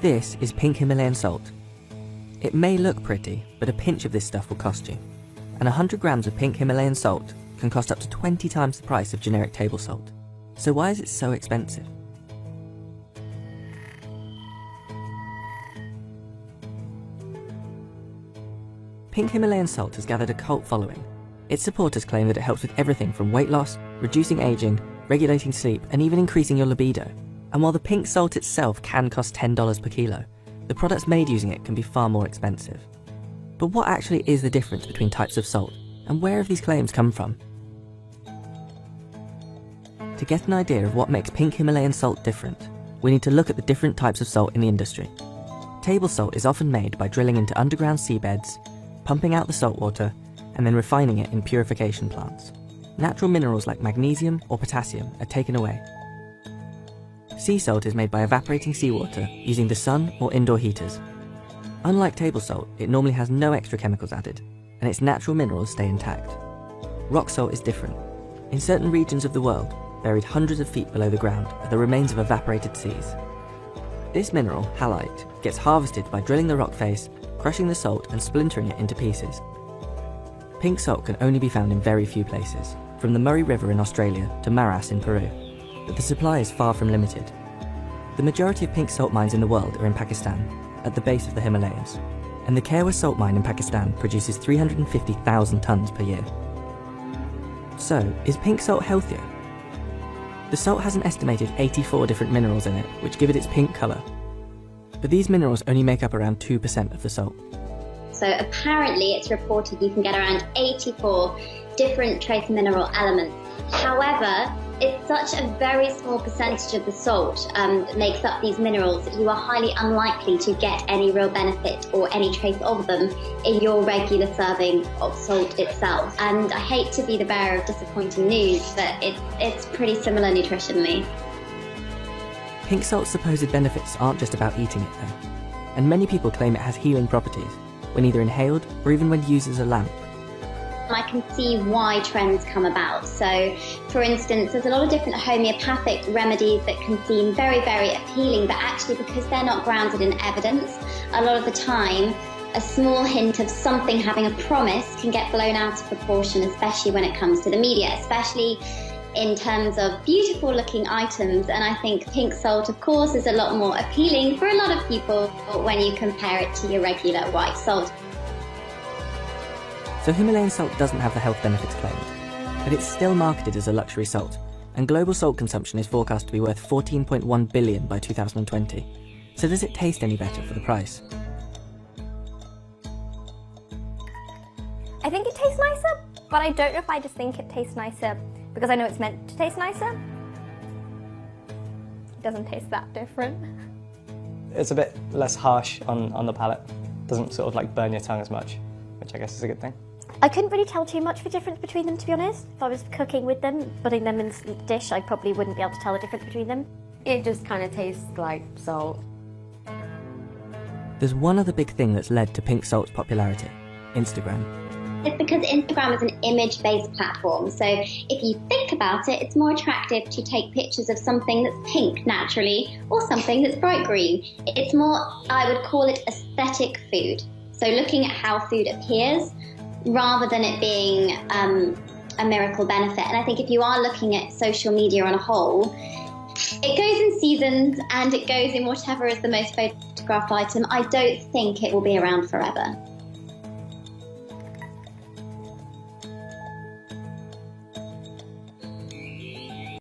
This is pink Himalayan salt. It may look pretty, but a pinch of this stuff will cost you. And 100 grams of pink Himalayan salt can cost up to 20 times the price of generic table salt. So why is it so expensive? Pink Himalayan salt has gathered a cult following. Its supporters claim that it helps with everything from weight loss, reducing aging, regulating sleep, and even increasing your libido. And while the pink salt itself can cost $10 per kilo, the products made using it can be far more expensive. But what actually is the difference between types of salt, and where have these claims come from? To get an idea of what makes pink Himalayan salt different, we need to look at the different types of salt in the industry. Table salt is often made by drilling into underground seabeds, pumping out the salt water, and then refining it in purification plants. Natural minerals like magnesium or potassium are taken away. Sea salt is made by evaporating seawater using the sun or indoor heaters. Unlike table salt, it normally has no extra chemicals added, and its natural minerals stay intact. Rock salt is different. In certain regions of the world, buried hundreds of feet below the ground, are the remains of evaporated seas. This mineral, halite, gets harvested by drilling the rock face, crushing the salt and splintering it into pieces. Pink salt can only be found in very few places, from the Murray River in Australia to Maras in Peru, but the supply is far from limited. The majority of pink salt mines in the world are in Pakistan, at the base of the Himalayas, and the Kawa salt mine in Pakistan produces 350,000 tonnes per year. So, is pink salt healthier? The salt has an estimated 84 different minerals in it, which give it its pink colour. But these minerals only make up around 2% of the salt. So apparently it's reported you can get around 84 different trace mineral elements. However, it's such a very small percentage of the salt that makes up these minerals that you are highly unlikely to get any real benefit or any trace of them in your regular serving of salt itself. And I hate to be the bearer of disappointing news, but it's pretty similar nutritionally. Pink salt's supposed benefits aren't just about eating it though, and many people claim it has healing properties, when either inhaled or even when used as a lamp. I can see why trends come about. So, for instance, there's a lot of different homeopathic remedies that can seem very, very appealing, but actually because they're not grounded in evidence, a lot of the time, a small hint of something having a promise can get blown out of proportion, especially when it comes to the media, especially in terms of beautiful looking items. And I think pink salt, of course, is a lot more appealing for a lot of people when you compare it to your regular white salt. So Himalayan salt doesn't have the health benefits claimed, but it's still marketed as a luxury salt, and global salt consumption is forecast to be worth $14.1 billion by 2020. So does it taste any better for the price? I think it tastes nicer, but I don't know if I just think it tastes nicer because I know it's meant to taste nicer. It doesn't taste that different. It's a bit less harsh on the palate. Doesn't sort of like burn your tongue as much, which I guess is a good thing. I couldn't really tell too much of a difference between them, to be honest. If I was cooking with them, putting them in a dish, I probably wouldn't be able to tell the difference between them. It just kind of tastes like salt. There's one other big thing that's led to pink salt's popularity: Instagram. It's because Instagram is an image-based platform, so if you think about it, it's more attractive to take pictures of something that's pink naturally or something that's bright green. It's more, I would call it aesthetic food. So looking at how food appears rather than it being a miracle benefit. And I think if you are looking at social media on a whole, it goes in seasons and it goes in whatever is the most photographed item. I don't think it will be around forever.